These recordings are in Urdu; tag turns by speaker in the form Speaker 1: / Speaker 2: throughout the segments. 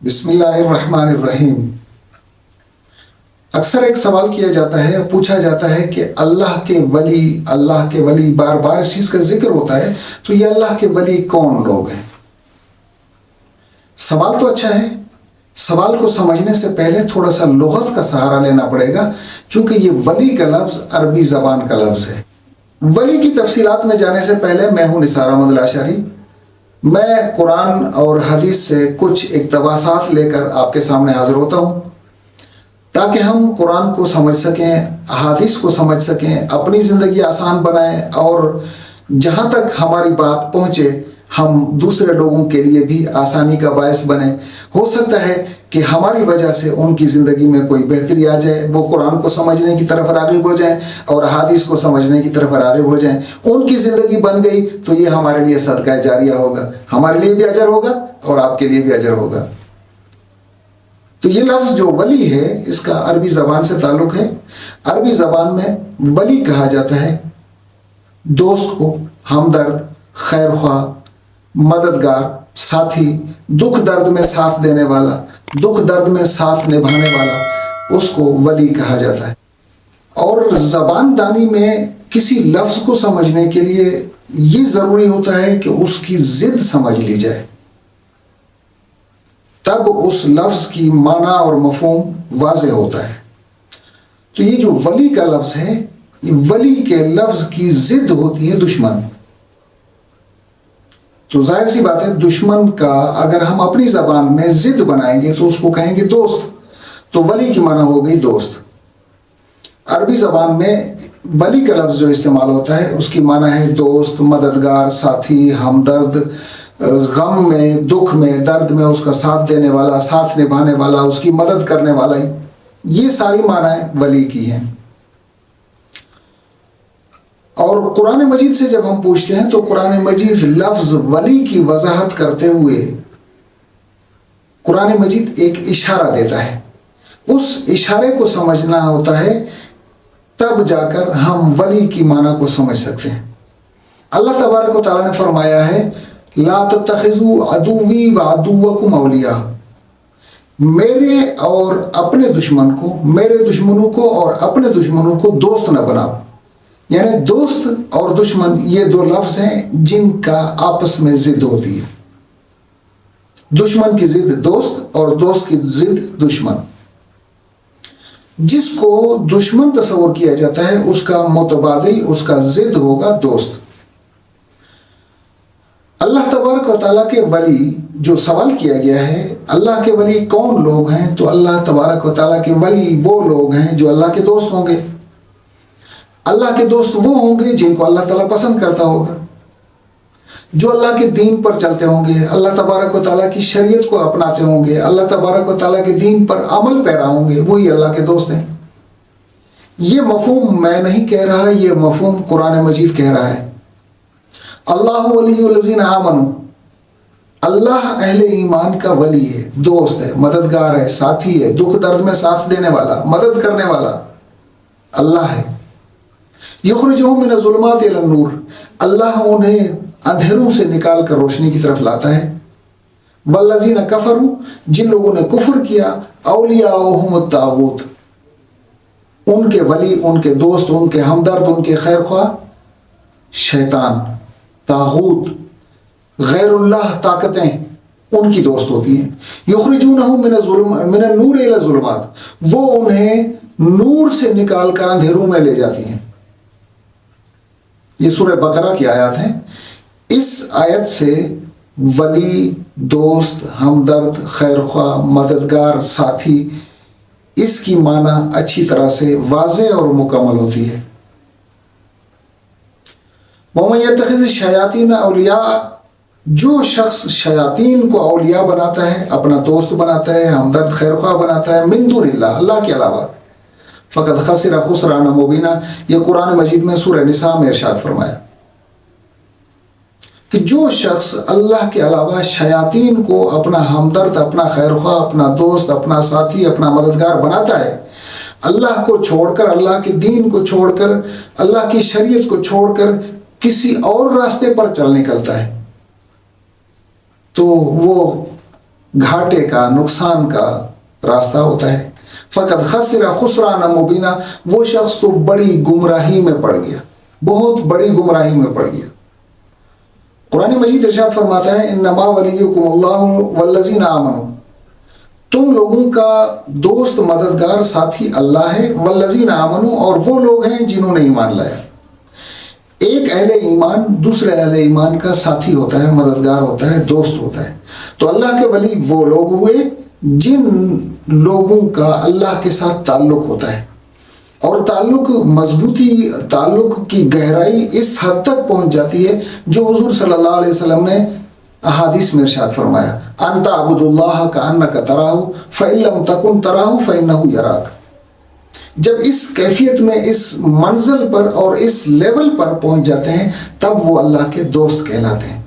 Speaker 1: بسم اللہ الرحمن الرحیم۔ اکثر ایک سوال کیا جاتا ہے، پوچھا جاتا ہے کہ اللہ کے ولی بار بار اس چیز کا ذکر ہوتا ہے، تو یہ اللہ کے ولی کون لوگ ہیں؟ سوال تو اچھا ہے، سوال کو سمجھنے سے پہلے تھوڑا سا لغت کا سہارا لینا پڑے گا، چونکہ یہ ولی کا لفظ عربی زبان کا لفظ ہے۔ ولی کی تفصیلات میں جانے سے پہلے میں ہوں نثار احمد الاشعری۔ میں قرآن اور حدیث سے کچھ اقتباسات لے کر آپ کے سامنے حاضر ہوتا ہوں تاکہ ہم قرآن کو سمجھ سکیں، احادیث کو سمجھ سکیں، اپنی زندگی آسان بنائیں اور جہاں تک ہماری بات پہنچے ہم دوسرے لوگوں کے لیے بھی آسانی کا باعث بنیں۔ ہو سکتا ہے کہ ہماری وجہ سے ان کی زندگی میں کوئی بہتری آ جائے، وہ قرآن کو سمجھنے کی طرف راغب ہو جائیں اور حدیث کو سمجھنے کی طرف راغب ہو جائیں۔ ان کی زندگی بن گئی تو یہ ہمارے لیے صدقہ جاریہ ہوگا، ہمارے لیے بھی اجر ہوگا اور آپ کے لیے بھی اجر ہوگا۔ تو یہ لفظ جو ولی ہے اس کا عربی زبان سے تعلق ہے۔ عربی زبان میں ولی کہا جاتا ہے دوست کو، ہمدرد، خیر خواہ، مددگار، ساتھی، دکھ درد میں ساتھ دینے والا، دکھ درد میں ساتھ نبھانے والا، اس کو ولی کہا جاتا ہے۔ اور زبان دانی میں کسی لفظ کو سمجھنے کے لیے یہ ضروری ہوتا ہے کہ اس کی ضد سمجھ لی جائے، تب اس لفظ کی معنی اور مفہوم واضح ہوتا ہے۔ تو یہ جو ولی کا لفظ ہے، ولی کے لفظ کی ضد ہوتی ہے دشمن۔ تو ظاہر سی بات ہے، دشمن کا اگر ہم اپنی زبان میں ضد بنائیں گے تو اس کو کہیں گے دوست، تو ولی کی معنی ہو گئی دوست۔ عربی زبان میں ولی کا لفظ جو استعمال ہوتا ہے اس کی معنی ہے دوست، مددگار، ساتھی، ہمدرد، غم میں، دکھ میں، درد میں اس کا ساتھ دینے والا، ساتھ نبھانے والا، اس کی مدد کرنے والا۔ یہ ساری معنی ولی کی ہیں۔ اور قرآن مجید سے جب ہم پوچھتے ہیں تو قرآن مجید لفظ ولی کی وضاحت کرتے ہوئے قرآن مجید ایک اشارہ دیتا ہے۔ اس اشارے کو سمجھنا ہوتا ہے، تب جا کر ہم ولی کی معنی کو سمجھ سکتے ہیں۔ اللہ تبارک و تعالیٰ نے فرمایا ہے لا تتخذوا عدوی وعدوکم اولیاء، میرے اور اپنے دشمن کو، میرے دشمنوں کو اور اپنے دشمنوں کو دوست نہ بناؤ۔ یعنی دوست اور دشمن یہ دو لفظ ہیں جن کا آپس میں ضد ہوتی ہے۔ دشمن کی ضد دوست اور دوست کی ضد دشمن۔ جس کو دشمن تصور کیا جاتا ہے اس کا متبادل، اس کا ضد ہوگا دوست۔ اللہ تبارک و تعالیٰ کے ولی جو سوال کیا گیا ہے، اللہ کے ولی کون لوگ ہیں؟ تو اللہ تبارک و تعالیٰ کے ولی وہ لوگ ہیں جو اللہ کے دوست ہوں گے۔ اللہ کے دوست وہ ہوں گے جن کو اللہ تعالیٰ پسند کرتا ہوگا، جو اللہ کے دین پر چلتے ہوں گے، اللہ تبارک و تعالیٰ کی شریعت کو اپناتے ہوں گے، اللہ تبارک و تعالیٰ کے دین پر عمل پیرا ہوں گے، وہی اللہ کے دوست ہیں۔ یہ مفہوم میں نہیں کہہ رہا، یہ مفہوم قرآن مجید کہہ رہا ہے۔ اللہ ولی الذین آمنوا، اللہ اہل ایمان کا ولی ہے، دوست ہے، مددگار ہے، ساتھی ہے، دکھ درد میں ساتھ دینے والا، مدد کرنے والا اللہ ہے۔ یخرجہم من الظلمات الی النور، اللہ انہیں اندھیروں سے نکال کر روشنی کی طرف لاتا ہے۔ والذین کفروا، جن لوگوں نے کفر کیا، اولیاؤہم الطاغوت، ان کے ولی، ان کے دوست، ان کے ہمدرد، ان کے خیر خواہ شیطان، طاغوت، غیر اللہ طاقتیں ان کی دوست ہوتی ہیں۔ یخرجونہم من النور الی الظلمات، وہ انہیں نور سے نکال کر اندھیروں میں لے جاتی ہیں۔ یہ سورہ بقرہ کی آیات ہیں۔ اس آیت سے ولی، دوست، ہمدرد، خیر خواہ، مددگار، ساتھی، اس کی معنی اچھی طرح سے واضح اور مکمل ہوتی ہے۔ وَمَن يَتَّخِذِ الشَّيَاطِينَ أَوْلِيَاءَ، جو شخص شیاطین کو اولیاء بناتا ہے، اپنا دوست بناتا ہے، ہمدرد، خیر خواہ بناتا ہے، من دون اللہ، اللہ کے علاوہ، فقد خسر خسرانا مبینہ، یہ قرآن مجید میں سورہ نساء میں ارشاد فرمایا کہ جو شخص اللہ کے علاوہ شیاطین کو اپنا ہمدرد، اپنا خیر خواہ، اپنا دوست، اپنا ساتھی، اپنا مددگار بناتا ہے، اللہ کو چھوڑ کر، اللہ کے دین کو چھوڑ کر، اللہ کی شریعت کو چھوڑ کر کسی اور راستے پر چل نکلتا ہے، تو وہ گھاٹے کا، نقصان کا راستہ ہوتا ہے۔ فقط خسر خسران مبینہ، وہ شخص تو بڑی گمراہی میں پڑ گیا، بہت بڑی گمراہی میں پڑ گیا۔ قرآن مجید ارشاد فرماتا ہے انما ولیکم اللہ والذین آمنوا، تم لوگوں کا دوست مددگار ساتھی اللہ ہے، والذین آمنوا، اور وہ لوگ ہیں جنہوں نے ایمان لایا۔ ایک اہل ایمان دوسرے اہل ایمان کا ساتھی ہوتا ہے، مددگار ہوتا ہے، دوست ہوتا ہے۔ تو اللہ کے ولی وہ لوگ ہوئے جن لوگوں کا اللہ کے ساتھ تعلق ہوتا ہے، اور تعلق مضبوطی، تعلق کی گہرائی اس حد تک پہنچ جاتی ہے جو حضور صلی اللہ علیہ وسلم نے احادیث میں ارشاد فرمایا، انت عبد اللہ کانک تراہ فإن لم تکن تراہ فإنہ یراک۔ جب اس کیفیت میں، اس منزل پر اور اس لیول پر پہنچ جاتے ہیں تب وہ اللہ کے دوست کہلاتے ہیں۔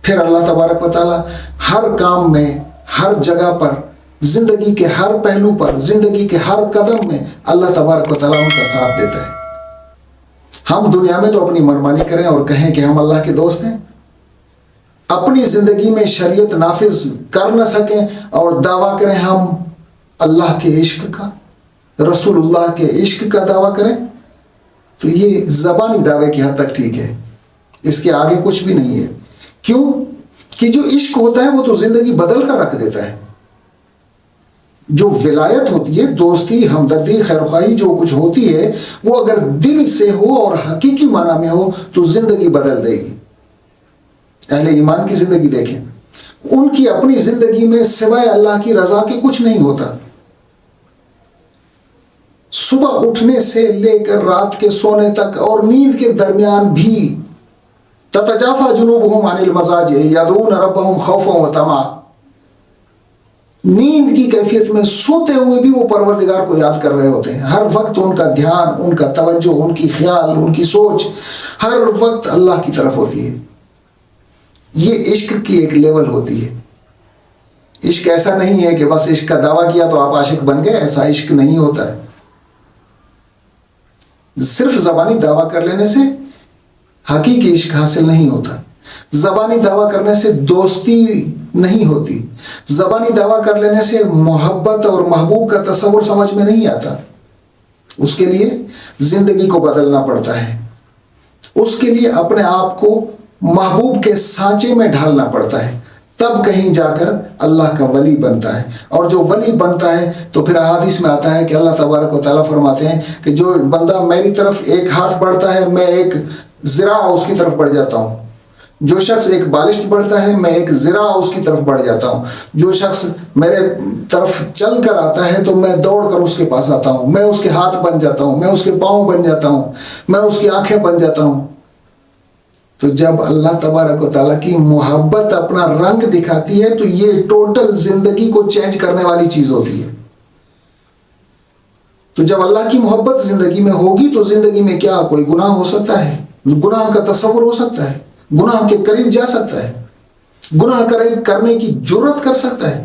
Speaker 1: پھر اللہ تبارک و تعالی ہر کام میں، ہر جگہ پر، زندگی کے ہر پہلو پر، زندگی کے ہر قدم میں اللہ تبارک و تعالیٰ ان کا ساتھ دیتا ہے۔ ہم دنیا میں تو اپنی منمانی کریں اور کہیں کہ ہم اللہ کے دوست ہیں، اپنی زندگی میں شریعت نافذ کر نہ سکیں اور دعویٰ کریں ہم اللہ کے عشق کا، رسول اللہ کے عشق کا دعویٰ کریں، تو یہ زبانی دعوے کی حد تک ٹھیک ہے، اس کے آگے کچھ بھی نہیں ہے۔ کیوں کہ جو عشق ہوتا ہے وہ تو زندگی بدل کر رکھ دیتا ہے۔ جو ولایت ہوتی ہے، دوستی، ہمدردی، خیرخواہی جو کچھ ہوتی ہے، وہ اگر دل سے ہو اور حقیقی معنی میں ہو تو زندگی بدل دے گی۔ اہل ایمان کی زندگی دیکھیں، ان کی اپنی زندگی میں سوائے اللہ کی رضا کے کچھ نہیں ہوتا۔ صبح اٹھنے سے لے کر رات کے سونے تک اور نیند کے درمیان بھی تتجافى جنوبهم عن المضاجع يدعون ربهم خوفا وطمعا، نیند کی کیفیت میں سوتے ہوئے بھی وہ پروردگار کو یاد کر رہے ہوتے ہیں۔ ہر وقت ان کا دھیان، ان کا توجہ، ان کی خیال، ان کی سوچ ہر وقت اللہ کی طرف ہوتی ہے۔ یہ عشق کی ایک لیول ہوتی ہے۔ عشق ایسا نہیں ہے کہ بس عشق کا دعویٰ کیا تو آپ عاشق بن گئے، ایسا عشق نہیں ہوتا ہے۔ صرف زبانی دعویٰ کر لینے سے حقیقی عشق حاصل نہیں ہوتا، زبانی دعویٰ کرنے سے دوستی نہیں ہوتی، زبانی دعویٰ کر لینے سے محبت اور محبوب کا تصور سمجھ میں نہیں آتا۔ اس کے لیے زندگی کو بدلنا پڑتا ہے، اس کے لیے اپنے آپ کو محبوب کے سانچے میں ڈھالنا پڑتا ہے، تب کہیں جا کر اللہ کا ولی بنتا ہے۔ اور جو ولی بنتا ہے تو پھر احادیث میں آتا ہے کہ اللہ تبارک و تعالیٰ فرماتے ہیں کہ جو بندہ میری طرف ایک ہاتھ بڑھتا ہے میں ایک ذراع اس کی طرف بڑھ جاتا ہوں، جو شخص ایک بالشت بڑھتا ہے میں ایک ذراع اس کی طرف بڑھ جاتا ہوں، جو شخص میرے طرف چل کر آتا ہے تو میں دوڑ کر اس کے پاس آتا ہوں، میں اس کے ہاتھ بن جاتا ہوں، میں اس کے پاؤں بن جاتا ہوں، میں اس کی آنکھیں بن جاتا ہوں۔ تو جب اللہ تبارک و تعالیٰ کی محبت اپنا رنگ دکھاتی ہے تو یہ ٹوٹل زندگی کو چینج کرنے والی چیز ہوتی ہے۔ تو جب اللہ کی محبت زندگی میں ہوگی تو زندگی میں کیا کوئی گناہ ہو سکتا ہے؟ گناہ کا تصور ہو سکتا ہے؟ گناہ کے قریب جا سکتا ہے؟ گناہ کرنے کی جرات کر سکتا ہے؟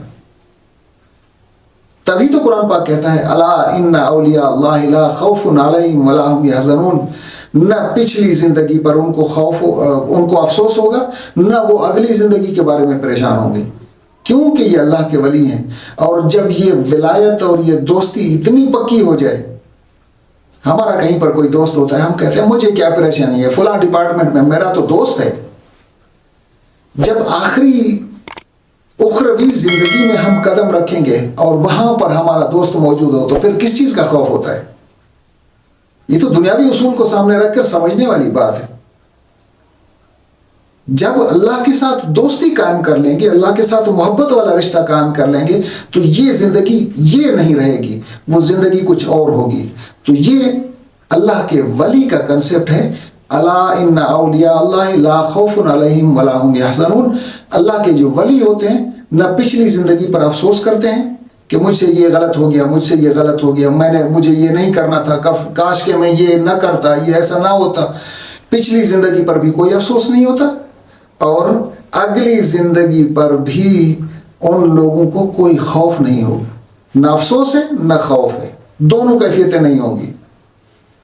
Speaker 1: تبھی تو قرآن پاک کہتا ہے الا ان اولیاء اللہ لا خوف علیہم ولا هم یحزنون، نہ پچھلی زندگی پر ان کو افسوس ہوگا، نہ وہ اگلی زندگی کے بارے میں پریشان ہوں گے، کیونکہ یہ اللہ کے ولی ہیں۔ اور جب یہ ولایت اور یہ دوستی اتنی پکی ہو جائے، ہمارا کہیں پر کوئی دوست ہوتا ہے ہم کہتے ہیں مجھے کیا پریشانی ہے، فلاں ڈپارٹمنٹ میں میرا تو دوست ہے۔ جب آخری اخروی زندگی میں ہم قدم رکھیں گے اور وہاں پر ہمارا دوست موجود ہو تو پھر کس چیز کا خوف ہوتا ہے؟ یہ تو دنیاوی اصول کو سامنے رکھ کر سمجھنے والی بات ہے۔ جب اللہ کے ساتھ دوستی قائم کر لیں گے، اللہ کے ساتھ محبت والا رشتہ قائم کر لیں گے تو یہ زندگی یہ نہیں رہے گی، وہ زندگی کچھ اور ہوگی۔ تو یہ اللہ کے ولی کا کنسپٹ ہے، الا ان اولیاء اللہ لا خوف علیہم ولا هم یحزنون۔ اللہ کے جو ولی ہوتے ہیں نہ پچھلی زندگی پر افسوس کرتے ہیں کہ مجھ سے یہ غلط ہو گیا، مجھ سے یہ غلط ہو گیا، مجھے یہ نہیں کرنا تھا، کاش کہ میں یہ نہ کرتا، یہ ایسا نہ ہوتا۔ پچھلی زندگی پر بھی کوئی افسوس نہیں ہوتا اور اگلی زندگی پر بھی ان لوگوں کو کوئی خوف نہیں ہوگا، نہ افسوس ہے نہ خوف ہے، دونوں کیفیتیں نہیں ہوگی۔